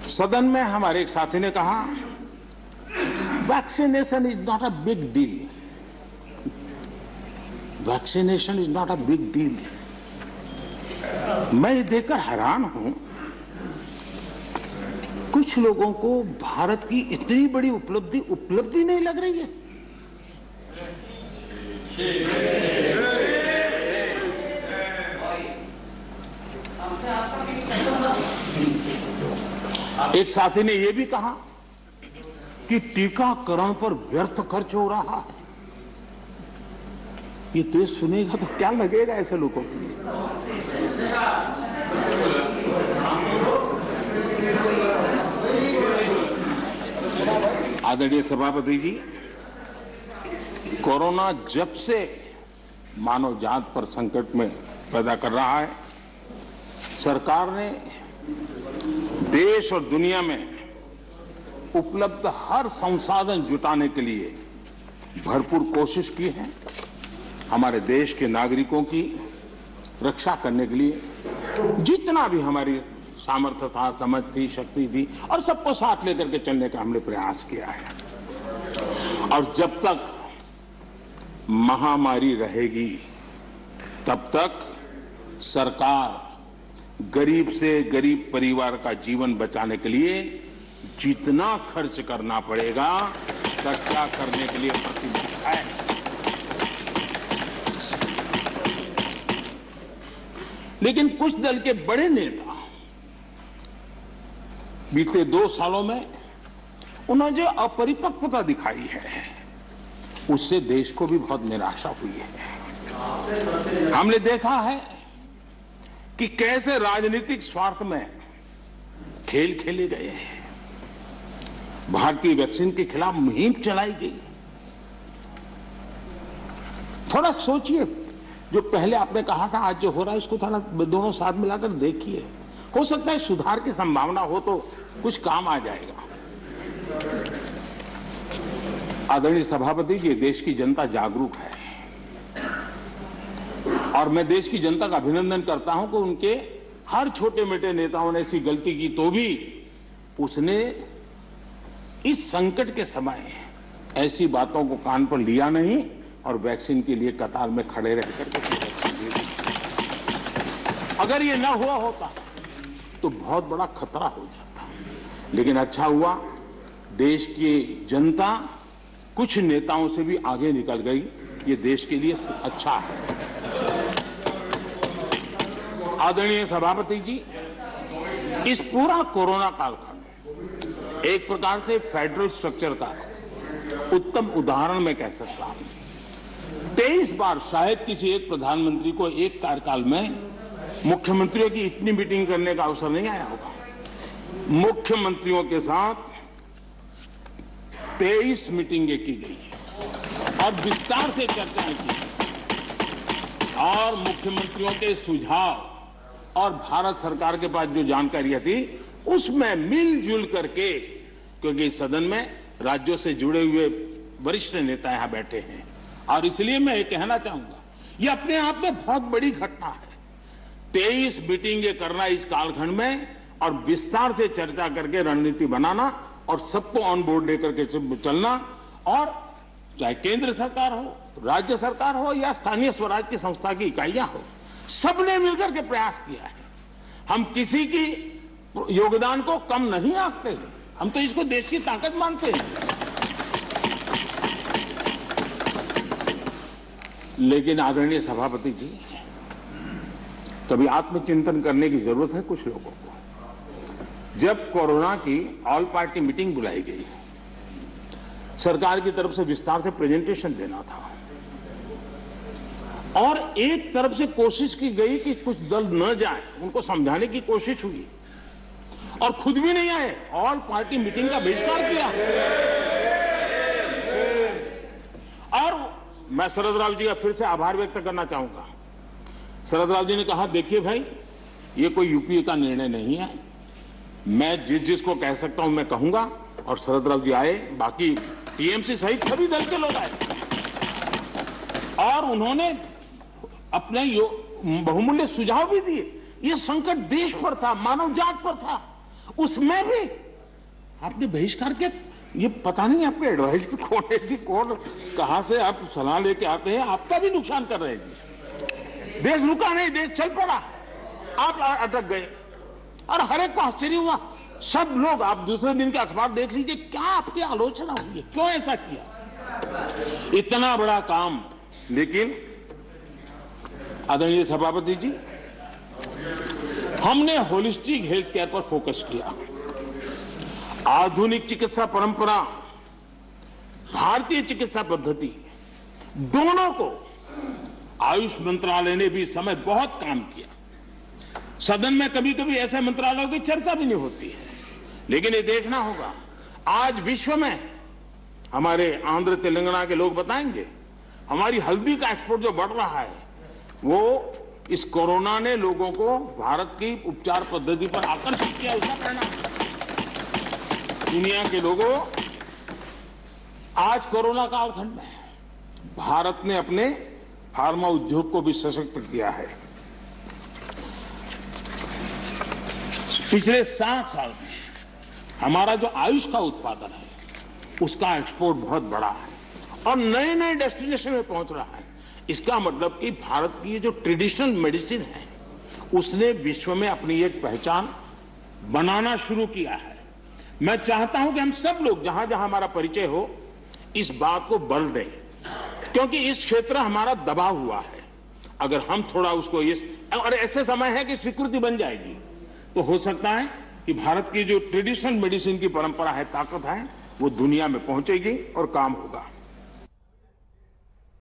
सदन में हमारे एक साथी ने कहा, vaccination is not a big deal. Vaccination is not a big deal. मैं ये देखकर हैरान हूं, कुछ लोगों को भारत की इतनी बड़ी उपलब्धि नहीं लग रही है। एक साथी ने यह भी कहा कि टीकाकरण पर व्यर्थ खर्च हो रहा है। ये देश सुनेगा तो क्या लगेगा ऐसे लोगों को। आदरणीय सभापति जी, कोरोना जब से मानव जात पर संकट में पैदा कर रहा है, सरकार ने देश और दुनिया में उपलब्ध हर संसाधन जुटाने के लिए भरपूर कोशिश की है। हमारे देश के नागरिकों की रक्षा करने के लिए जितना भी हमारी सामर्थ्य था, समझ थी, शक्ति थी, और सबको साथ लेकर के चलने का हमने प्रयास किया है। और जब तक महामारी रहेगी तब तक सरकार गरीब से गरीब परिवार का जीवन बचाने के लिए जितना खर्च करना पड़ेगा रक्षा करने के लिए प्रतिबद्ध है। लेकिन कुछ दल के बड़े नेता बीते 2 सालों में उन्होंने जो अपरिपक्वता दिखाई है, उससे देश को भी बहुत निराशा हुई है। हमने देखा है कि कैसे राजनीतिक स्वार्थ में खेल खेले गए हैं। भारतीय वैक्सीन के खिलाफ मुहिम चलाई गई। थोड़ा सोचिए, जो पहले आपने कहा था आज जो हो रहा है उसको थोड़ा दोनों साथ मिलाकर देखिए। हो सकता है सुधार की संभावना हो तो कुछ काम आ जाएगा। आदरणीय सभापति जी, देश की जनता जागरूक है और मैं देश की जनता का अभिनंदन करता हूं कि उनके हर छोटे मोटे नेताओं ने ऐसी गलती की तो भी उसने इस संकट के समय ऐसी बातों को कान पर लिया नहीं और वैक्सीन के लिए कतार में खड़े रह करके अगर ये ना हुआ होता तो बहुत बड़ा खतरा हो जाता। लेकिन अच्छा हुआ, देश की जनता कुछ नेताओं से भी आगे निकल गई। ये देश के लिए अच्छा है। आदरणीय सभापति जी, इस पूरा कोरोना कालखंड एक प्रकार से फेडरल स्ट्रक्चर का उत्तम उदाहरण मैं कह सकता हूं। 23 बार शायद किसी एक प्रधानमंत्री को एक कार्यकाल में मुख्यमंत्रियों की इतनी मीटिंग करने का अवसर नहीं आया होगा। मुख्यमंत्रियों के साथ 23 मीटिंगें की गई और विस्तार से चर्चाएं की और मुख्यमंत्रियों के सुझाव और भारत सरकार के पास जो जानकारियां थी उसमें मिलजुल करके, क्योंकि इस सदन में राज्यों से जुड़े हुए वरिष्ठ नेता यहां बैठे हैं और इसलिए मैं ये कहना चाहूंगा, ये अपने आप में बहुत बड़ी घटना है। 23 मीटिंगें करना इस कालखंड में और विस्तार से चर्चा करके रणनीति बनाना और सबको ऑन बोर्ड लेकर के चलना, और चाहे केंद्र सरकार हो, राज्य सरकार हो या स्थानीय स्वराज की संस्था की इकाइयां हो, सबने मिलकर के प्रयास किया है। हम किसी की योगदान को कम नहीं आंकते हैं, हम तो इसको देश की ताकत मानते हैं। लेकिन आदरणीय सभापति जी, कभी आत्मचिंतन करने की जरूरत है कुछ लोगों को। जब कोरोना की ऑल पार्टी मीटिंग बुलाई गई, सरकार की तरफ से विस्तार से प्रेजेंटेशन देना था और एक तरफ से कोशिश की गई कि कुछ दल न जाए, उनको समझाने की कोशिश हुई और खुद भी नहीं आए, ऑल पार्टी मीटिंग का बहिष्कार किया। और मैं शरद राव जी का फिर से आभार व्यक्त करना चाहूंगा। शरद राव जी ने कहा, देखिए भाई, ये कोई यूपीए का निर्णय नहीं है, मैं जिसको कह सकता हूं मैं कहूंगा। और शरद राव जी आए, बाकी टीएमसी सहित सभी दल के लोग आए और उन्होंने अपने बहुमूल्य सुझाव भी दिए। ये संकट देश पर था, मानव जात पर था उसमें भी आपने बहिष्कार किया। ये पता नहीं आपके एडवाइजर कौन है जी, कौन कहां से आप सलाह लेके आते हैं, आपका भी नुकसान कर रहे हैं जी। देश रुका नहीं, देश चल पड़ा, आप अटक गए और हर एक को आश्चर्य हुआ। सब लोग, आप दूसरे दिन के अखबार देख लीजिए, क्या आपकी आलोचना हुई है, क्यों ऐसा किया, इतना बड़ा काम। लेकिन आदरणीय सभापति जी, हमने होलिस्टिक हेल्थ केयर पर फोकस किया। आधुनिक चिकित्सा परंपरा, भारतीय चिकित्सा पद्धति, दोनों को आयुष मंत्रालय ने भी समय बहुत काम किया। सदन में कभी कभी ऐसे मंत्रालयों की चर्चा भी नहीं होती है, लेकिन ये देखना होगा, आज विश्व में हमारे आंध्र तेलंगाना के लोग बताएंगे, हमारी हल्दी का एक्सपोर्ट जो बढ़ रहा है, वो इस कोरोना ने लोगों को भारत की उपचार पद्धति पर आकर्षित किया, उसका परिणाम। दुनिया के लोगों, आज कोरोना कालखंड में भारत ने अपने फार्मा उद्योग को भी सशक्त किया है। पिछले 7 साल में हमारा जो आयुष का उत्पादन है, उसका एक्सपोर्ट बहुत बड़ा है और नए नए डेस्टिनेशन में पहुंच रहा है। इसका मतलब कि भारत की ये जो ट्रेडिशनल मेडिसिन है, उसने विश्व में अपनी एक पहचान बनाना शुरू किया है। मैं चाहता हूं कि हम सब लोग जहां जहां हमारा परिचय हो, इस बात को बल दें, क्योंकि इस क्षेत्र हमारा दबा हुआ है। अगर हम थोड़ा उसको, और ऐसे समय है कि स्वीकृति बन जाएगी, तो हो सकता है कि भारत की जो ट्रेडिशनल मेडिसिन की परंपरा है, ताकत है, वो दुनिया में पहुंचेगी और काम होगा।